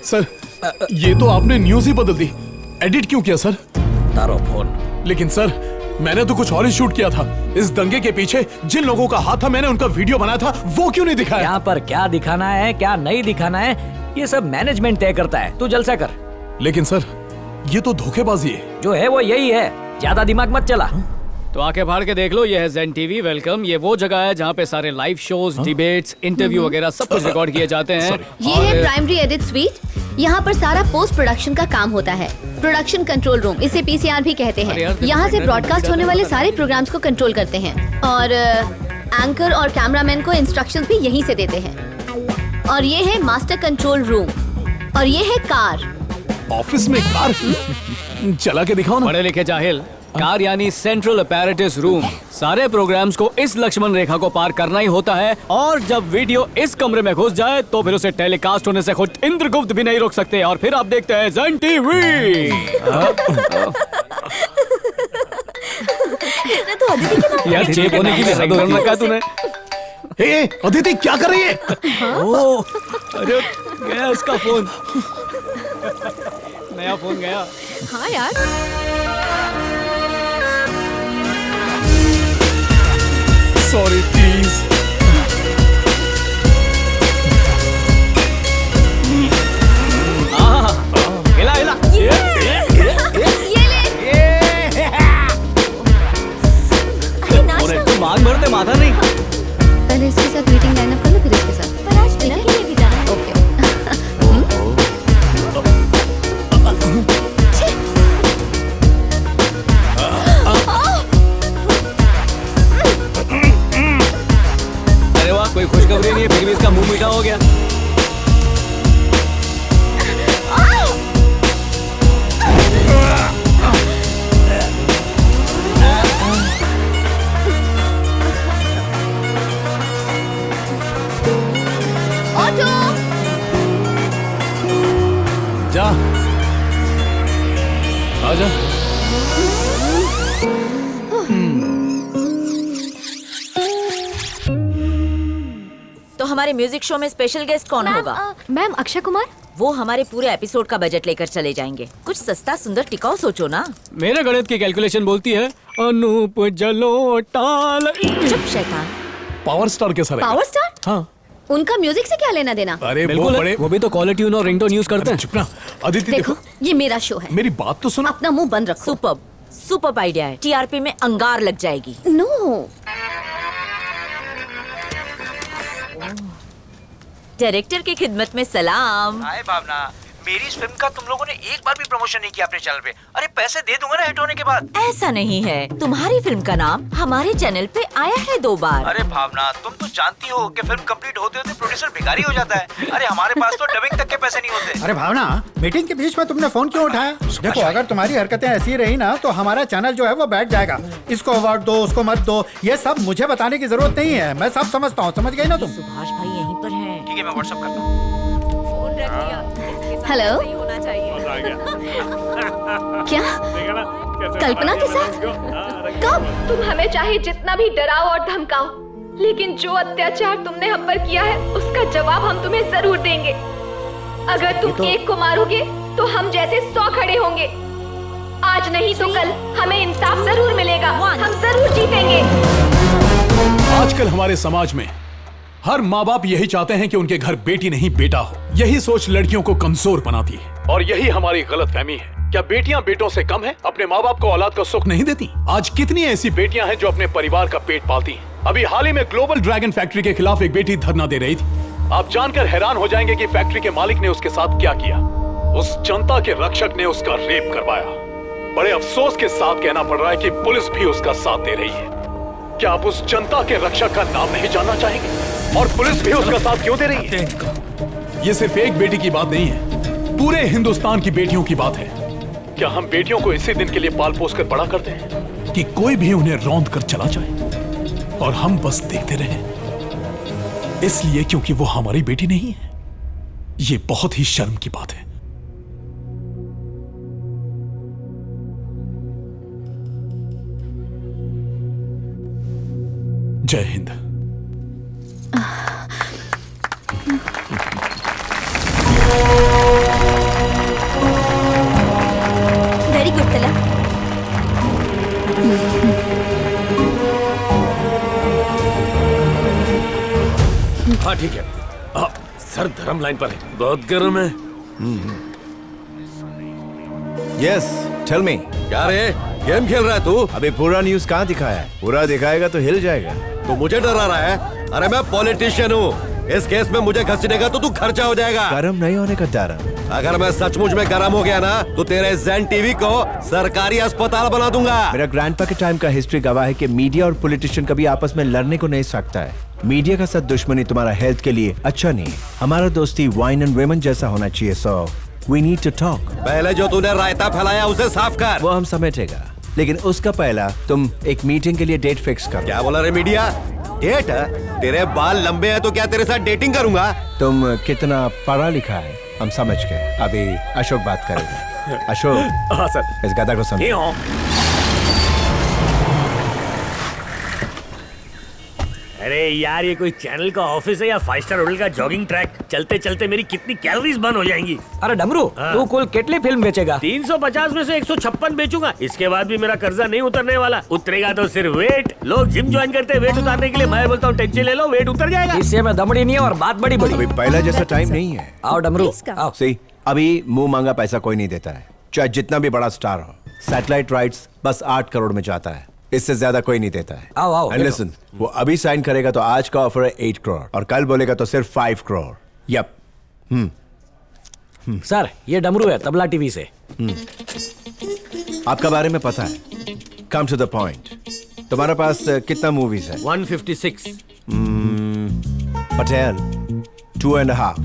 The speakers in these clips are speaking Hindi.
सर, ये तो आपने न्यूज़ ही बदल दी। एडिट क्यों किया सर? तारो फोन। लेकिन सर, मैंने तो कुछ और ही शूट किया था। इस दंगे के पीछे जिन लोगों का हाथ था, मैंने उनका वीडियो बनाया था, वो क्यों नहीं दिखाया? यहाँ पर क्या दिखाना है क्या नहीं दिखाना है, ये सब मैनेजमेंट तय करता है। तू जलसा कर। लेकिन सर, ये तो धोखेबाजी है। जो है वो यही है, ज्यादा दिमाग मत चला। तो आके फाड़ के देख लो, ये है ज़ेन टीवी। वेलकम। ये वो जगह है जहाँ पे सारे लाइव शोज, डिबेट्स, इंटरव्यू वगैरह सब कुछ रिकॉर्ड किए जाते हैं। ये है प्राइमरी एडिट स्वीट। यहाँ पर सारा पोस्ट प्रोडक्शन का काम होता है। प्रोडक्शन कंट्रोल रूम, इसे पीसीआर भी कहते हैं। यहाँ से ब्रॉडकास्ट होने वाले सारे प्रोग्राम्स को कंट्रोल करते हैं और एंकर और कैमरामैन को इंस्ट्रक्शंस भी यहीं से देते हैं। और ये है मास्टर कंट्रोल रूम और ये है कार। ऑफिस में कार? चला के दिखाओ ना। पढ़े लिखे जाहिल। कार यानी सेंट्रल अपैरेटस रूम। सारे प्रोग्राम्स को इस लक्ष्मण रेखा को पार करना ही होता है और जब वीडियो इस कमरे में घुस जाए तो फिर उसे टेलीकास्ट होने से खुद इंद्रगुप्त भी नहीं रोक सकते। और फिर आप देखते हैं ज़ेन टीवी। इसने तो अदिति के नाम यार चेप होने की भी हद कर रखा है तूने। ए, अदिति क्या कर रही है? ओह, अरे गया इसका फोन। नया फोन गया। हाँ यार। Sorry please. हिला हिला। ये ले। अरे नाच ना। तू मांग भरते माथा नहीं। पहले इसके साथ मीटिंग लाइन अप कर लो, फिर इसके साथ। पर आज डिनर के लिए भी जाना है। ओके। अरे वाह, कोई खुशखबरी नहीं है, फिर भी इसका मुंह मीठा हो गया। ऑटो। जा, आजा। तो हमारे म्यूजिक शो में स्पेशल गेस्ट कौन होगा? मैम अक्षय कुमार। वो हमारे पूरे एपिसोड का बजट लेकर चले जाएंगे। कुछ सस्ता सुंदर टिकाऊ सोचो ना। मेरे गणित की कैलकुलेशन बोलती है अनूप जलोटाल। चुप शैतान। पावर स्टार के सर। Power star? हाँ। उनका म्यूजिक से क्या लेना देना? अरे वो बिल्कुल बड़े। है, वो भी तो कॉलर ट्यून और रिंगटोन यूज करते हैं। चुप ना। अदिति देखो, देखो, ये मेरा शो है। मेरी बात तो सुनो। अपना मुंह बंद रखो। सुपर्ब, सुपर्ब आइडिया है। टीआरपी में अंगार लग जाएगी। नो। डायरेक्टर की खिदमत में सलाम। हाय भावना, मेरी इस फिल्म का तुम लोगों ने एक बार भी प्रमोशन नहीं किया अपने चैनल पे। अरे पैसे दे दूंगा ना हिट होने के बाद। ऐसा नहीं है, तुम्हारी फिल्म का नाम हमारे चैनल पे आया है 2 बार। अरे भावना, तुम तो जानती हो कि फिल्म कंप्लीट होते होते प्रोड्यूसर भिखारी हो जाता है। अरे हमारे पास तो डबिंग तक के पैसे नहीं होते। अरे भावना, मीटिंग के बीच में तुमने फोन क्यों उठाया? देखो, अगर तुम्हारी हरकतें ऐसी रही ना तो हमारा चैनल जो है वो बैठ जाएगा। इसको अवार्ड दो, उसको मत दो, ये सब मुझे बताने की जरूरत नहीं है। मैं सब समझता हूँ, समझ गई ना तुम? सुभाष भाई यहीं पर हैं। ठीक है, मैं व्हाट्सएप करता हूँ। फोन रख दिया। इसके साथ हेलो? सही होना चाहिए। क्या? कल्पना के साथ? कब? तुम हमें चाहे जितना भी डराओ और धमकाओ, लेकिन जो अत्याचार तुमने हम पर किया है उसका जवाब हम तुम्हें जरूर देंगे। अगर तुम एक को मारोगे तो हम जैसे 100 खड़े होंगे। आज नहीं तो कल हमें इंसाफ जरूर मिलेगा। हम जरूर जीतेंगे। आजकल हमारे समाज में हर माँ बाप यही चाहते हैं कि उनके घर बेटी नहीं बेटा हो। यही सोच लड़कियों को कमजोर बनाती है और यही हमारी गलतफहमी है। क्या बेटियां बेटों से कम हैं? अपने माँ बाप को औलाद का सुख नहीं देती? आज कितनी ऐसी बेटियां हैं जो अपने परिवार का पेट पालती हैं। अभी हाल ही में ग्लोबल ड्रैगन फैक्ट्री के खिलाफ एक बेटी धरना दे रही थी। आप जानकर हैरान हो जाएंगे कि फैक्ट्री के मालिक ने उसके साथ क्या किया। उस जनता के रक्षक ने उसका रेप करवाया। बड़े अफसोस के साथ कहना पड़ रहा है कि पुलिस भी उसका साथ दे रही है। क्या आप उस जनता के रक्षक का नाम नहीं जानना चाहेंगे? और पुलिस भी उसका साथ क्यों दे रही है? ये सिर्फ एक बेटी की बात नहीं है, पूरे हिंदुस्तान की बेटियों की बात है। क्या हम बेटियों को इसी दिन के लिए पाल पोस कर बड़ा करते हैं कि कोई भी उन्हें रौंद कर चला जाए और हम बस देखते रहें? इसलिए क्योंकि वो हमारी बेटी नहीं है। ये बहुत ही शर्म की बात है। जय हिंद। हाँ ठीक है। सर धर्म लाइन पर है, बहुत गर्म है। Yes, tell me. क्या रे, गेम खेल रहा है तू? अभी पूरा न्यूज़ कहाँ दिखाया है? पूरा दिखाएगा तो हिल जाएगा। तू मुझे डरा रहा है? अरे मैं पॉलिटिशियन हूँ, इस केस में मुझे घसीटेगा तो तू खर्चा हो जाएगा। गरम नहीं होने का डर। अगर मैं सचमुच में गरम हो गया ना तो तेरे ज़ेन टीवी को सरकारी अस्पताल बना दूंगा। मेरा ग्रैंडपा के टाइम का हिस्ट्री गवाह है कि मीडिया और पॉलिटिशियन कभी आपस में लड़ने को नहीं सकता है। मीडिया का साथ दुश्मनी तुम्हारा हेल्थ के लिए अच्छा नहीं है। हमारा दोस्ती वाइन एंड वुमेन जैसा होना चाहिए। So we need to talk. पहले जो तूने रायता फैलाया उसे साफ कर। वो हम समेटेगा, लेकिन उसका पहला तुम एक मीटिंग के लिए डेट फिक्स करो। क्या बोला रे मीडिया? डेट? तेरे बाल लंबे हैं तो क्या तेरे साथ डेटिंग करूंगा? तुम कितना पढ़ा लिखा है हम समझ गए। अभी अशोक बात करेगा। अशोक। हाँ सर। इस गधा को समझ। अरे यार, ये कोई चैनल का ऑफिस है या 5 स्टार होटल का जॉगिंग ट्रैक? चलते चलते मेरी कितनी कैलोरीज बर्न हो जाएंगी। अरे डमरू, तू कुल कितनी फिल्म बेचेगा? 350 में से 156 बेचूंगा। इसके बाद भी मेरा कर्जा नहीं उतरने वाला। उतरेगा तो सिर्फ वेट। लोग जिम ज्वाइन करते हैं वेट उतारने के लिए, मैं बोलता हूँ टेंशन ले लो, वेट उतर जाएगा। इससे में दमड़ी नहीं है और बात बड़ी बड़ी। अभी पहला जैसा टाइम नहीं है। आओ डमरू, आओ। सही, अभी मुंह मांगा पैसा कोई नहीं देता है, चाहे जितना भी बड़ा स्टार हो। सैटेलाइट राइट्स बस 8 करोड़ में जाता है, इससे ज्यादा कोई नहीं देता है। आओ आओ। एंड लिसन, वो अभी साइन करेगा तो आज का ऑफर है 8 करोड़ और कल बोलेगा तो सिर्फ 5 करोड़। यप। सर, ये डमरू है तबला टीवी से। आपका बारे में पता है। Come to the point. तुम्हारे पास कितना मूवीज है? 156। पटेल 2.5।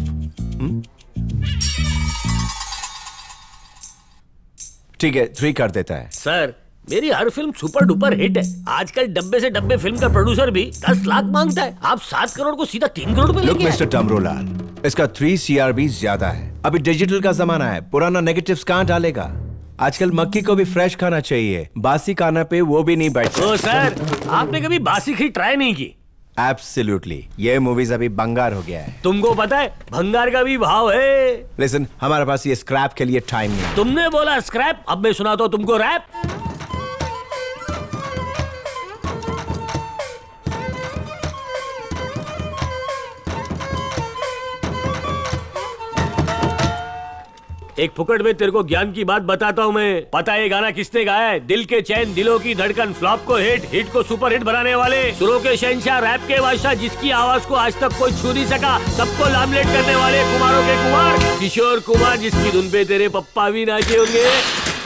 ठीक है, 3 कर देता है। सर, मेरी हर फिल्म सुपर डुपर हिट है। आजकल डब्बे से डब्बे फिल्म का प्रोड्यूसर भी 10 लाख मांगता है। आप 7 करोड़ को सीधा 3 करोड़ में लुक लेके मिस्टर डमरूलाल, इसका 3 CRB ज्यादा है। अभी डिजिटल का जमाना है, पुराना नेगेटिव्स कहाँ डालेगा? आजकल मक्की को भी फ्रेश खाना चाहिए, बासी खाना पे वो भी नहीं बैठता। ओ सर, आपने कभी बासी खीर ट्राई नहीं की? एब्सोल्युटली, ये मूवीज अभी बंगार हो गया है। तुमको पता है भंगार का भी भाव है। लिसन, हमारे पास ये स्क्रैप के लिए टाइम नहीं है। तुमने बोला स्क्रैप, अब मैं सुनाता हूं तुमको रैप। एक फुकट में तेरे को ज्ञान की बात बताता हूँ मैं। पता है ये गाना किसने गाया है? दिल के चैन, दिलों की धड़कन, फ्लॉप को हिट, हिट को सुपर हिट बनाने वाले, सुरों के शहंशाह, रैप के बादशाह, जिसकी आवाज को आज तक कोई छू नहीं सका, सबको लामलेट करने वाले कुमारों के कुमार किशोर कुमार, जिसकी धुन पे तेरे पप्पा भी नाचे होंगे।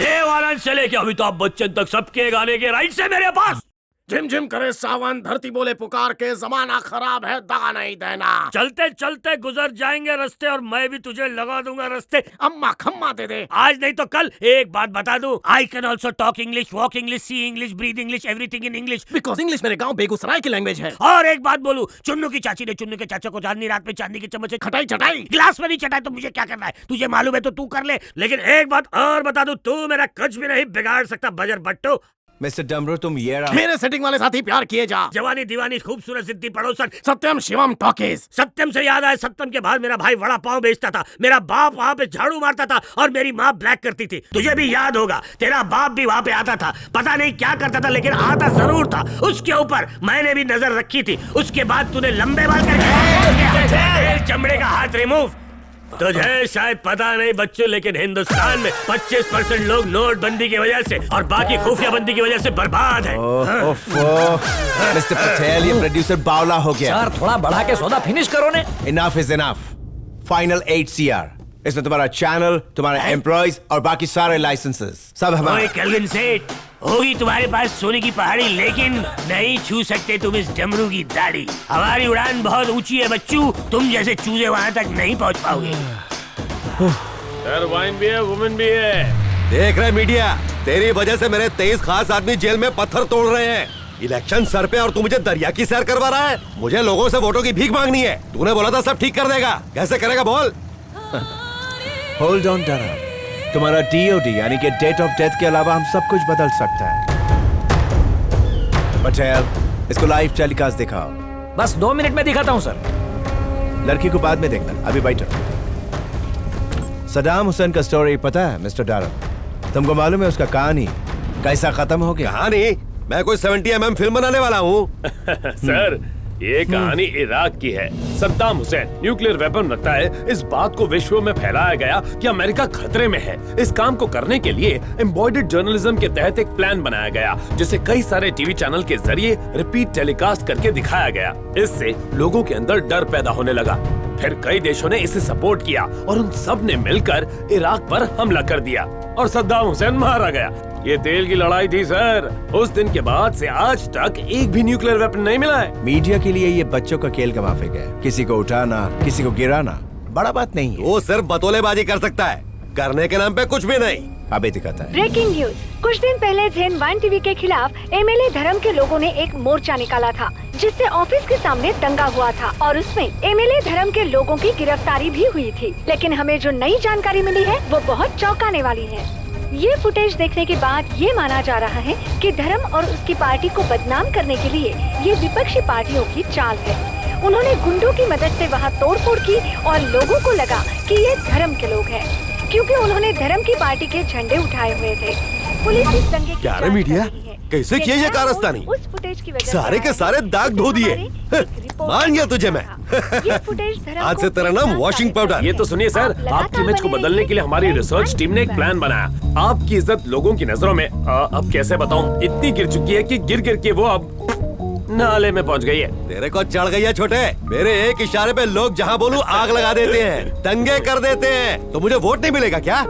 देवानंद से लेके अमिताभ बच्चन तक सबके गाने के राइट से मेरे पास। झिम झिम करे सावन, धरती बोले पुकार के, जमाना खराब है दगा नहीं देना। चलते चलते गुजर जाएंगे रास्ते और मैं भी तुझे लगा दूंगा रास्ते। अम्मा खम्मा दे दे। आज नहीं तो कल। एक बात बता दूं, I can also talk English, walk English, see English, breathe English, everything in English, because English मेरे गांव बेगूसराय की लैंग्वेज है। और एक बात बोलूं, चुन्नू की चाची ने चुन्नू के चाचा को चांदनी रात में चांदी के चम्मच से खटाई चटाई, गिलास में नहीं चटाई तो मुझे क्या करना है? तुझे मालूम है तो तू कर ले। लेकिन एक बात और बता दूं, तू मेरा कुछ भी नहीं बिगाड़ सकता बजर बट्टू। मिस्टर डमरू, तुम ये रहा। मेरे सेटिंग वाले साथी प्यार किए जा। जवानी दीवानी खूबसूरत सिद्धि पड़ोसन, सत्यम शिवम टॉकीज। सत्यम से याद आया, सत्यम के बाद मेरा भाई वड़ा पाव बेचता था, मेरा बाप वहाँ पे झाड़ू मारता था और मेरी माँ ब्लैक करती थी। तुझे भी याद होगा, तेरा बाप भी वहाँ पे आता था, पता नहीं क्या करता था लेकिन आता जरूर था। उसके ऊपर मैंने भी नजर रखी थी। उसके बाद तूने लंबे बाल करके चमड़े का हाथ रिमूव। तुझे शायद पता नहीं बच्चों, लेकिन हिंदुस्तान में 25% लोग नोटबंदी की वजह से और बाकी खुफिया बंदी की वजह से बर्बाद है। मिस्टर पटेल, ये प्रोड्यूसर बावला हो गया। सर, थोड़ा बढ़ा के सौदा फिनिश करो ने। Enough is enough. Final 8 CR। इसमें तुम्हारा चैनल, तुम्हारे एम्प्लॉइज और बाकी सारे लाइसेंसेस सब हमारे। केल्विन सेठ, होगी तुम्हारे पास सोने की पहाड़ी, लेकिन नहीं छू सकते तुम इस डमरू की दाढ़ी। हमारी उड़ान बहुत ऊंची है बच्चू, तुम जैसे चूजे वहां तक नहीं पहुंच पाओगे। सर, वाइन भी है, वुमेन भी है। देख रहे मीडिया, तेरी वजह से मेरे 23 खास आदमी जेल में पत्थर तोड़ रहे हैं। इलेक्शन सर पे और तू मुझे दरिया की सैर करवा रहा है। मुझे लोगों से वोटों की भीख मांगनी है। तूने बोला था सब ठीक कर देगा, कैसे करेगा बोल? होल्ड ऑन डरा, तुम्हारा DOD यानी कि डेट ऑफ डेथ के अलावा हम सब कुछ बदल सकता है। पटेल, इसको लाइव टेलीकास्ट दिखाओ। बस 2 मिनट में दिखाता हूँ सर। लड़की को बाद में देखना, अभी बैठो। सदाम हुसैन का स्टोरी पता है मिस्टर डारा? तुमको मालूम है उसका कहानी कैसा खत्म हो गया? कहानी? मैं कोई 70 mm फिल्म बनाने वाला हूँ। सर, ये कहानी इराक की है। सद्दाम हुसैन न्यूक्लियर वेपन रखता है, इस बात को विश्व में फैलाया गया कि अमेरिका खतरे में है। इस काम को करने के लिए एम्बॉयडर्ड जर्नलिज्म के तहत एक प्लान बनाया गया, जिसे कई सारे टीवी चैनल के जरिए रिपीट टेलीकास्ट करके दिखाया गया। इससे लोगों के अंदर डर पैदा होने लगा। फिर कई देशों ने इसे सपोर्ट किया और उन सब ने मिलकर इराक पर हमला कर दिया और सद्दाम हुसैन मारा गया। ये तेल की लड़ाई थी सर। उस दिन के बाद से आज तक एक भी न्यूक्लियर वेपन नहीं मिला है। मीडिया के लिए ये बच्चों का खेल का माफिक है। किसी को उठाना, किसी को गिराना बड़ा बात नहीं है। वो सिर्फ बतौलेबाजी कर सकता है, करने के नाम पे कुछ भी नहीं। अभी दिखाता है। Breaking news. कुछ दिन पहले जेन वन टीवी के खिलाफ एमएलए धर्म के लोगों ने एक मोर्चा निकाला था, जिससे ऑफिस के सामने दंगा हुआ था और उसमें एमएलए धर्म के लोगों की गिरफ्तारी भी हुई थी। लेकिन हमें जो नई जानकारी मिली है वो बहुत चौंकाने वाली है। ये फुटेज देखने के बाद ये माना जा रहा है कि धर्म और उसकी पार्टी को बदनाम करने के लिए ये विपक्षी पार्टियों की चाल है। उन्होंने गुंडों की मदद से वहाँ तोड़फोड़ की और लोगों को लगा कि ये धर्म के लोग हैं, क्योंकि उन्होंने धर्म की पार्टी के झंडे उठाए हुए थे। पुलिस इस दंगे की क्या रे मीडिया, कैसे किया ये कारस्तानी? उस फुटेज की वजह सारे के सारे दाग धो दिए। मान गया तुझे मैं। आज से तेरा नाम वॉशिंग पाउडर। ये तो सुनिए सर, आपकी इमेज को बदलने के लिए हमारी रिसर्च टीम ने एक प्लान बनाया। आपकी इज्जत लोगों की नजरों में अब कैसे बताऊं, इतनी गिर चुकी है कि गिर गिर के वो अब नाले में पहुंच गई है। तेरे को चढ़ गई है छोटे। मेरे एक इशारे पे लोग जहाँ बोलूं आग लगा देते हैं, दंगे कर देते हैं। तो मुझे वोट नहीं मिलेगा क्या?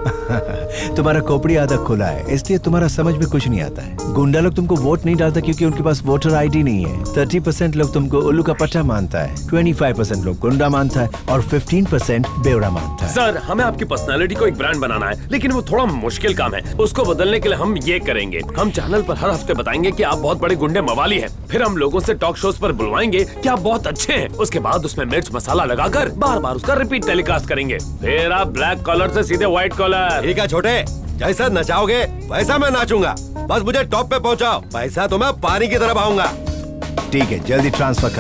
तुम्हारा खोपड़ी आधा खुला है, इसलिए तुम्हारा समझ में कुछ नहीं आता है। गुंडा लोग तुमको वोट नहीं डालता क्योंकि उनके पास वोटर आईडी नहीं है। 30% लोग तुमको उल्लू का पट्टा मानता है, 25% लोग गुंडा मानता है और 15% बेवड़ा मानता है। सर, हमें आपकी पर्सनालिटी को एक ब्रांड बनाना है, लेकिन वो थोड़ा मुश्किल काम है। उसको बदलने के लिए हम ये करेंगे, हम चैनल पर हर हफ्ते बताएंगे कि आप बहुत बड़े गुंडे मवाली हैं। फिर हम लोगों से टॉक शोज पर बुलवाएंगे कि आप बहुत अच्छे हैं। उसके बाद उसमें मिर्च मसाला लगाकर बार बार उसका रिपीट टेलीकास्ट करेंगे। फिर आप ब्लैक कॉलर से सीधे व्हाइट कॉलर। ठीक है छोटे, जैसा नचाओगे वैसा मैं नाचूंगा। बस मुझे टॉप पे पहुंचाओ, पैसा तो मैं पानी की तरफ आऊंगा। ठीक है, जल्दी ट्रांसफर कर।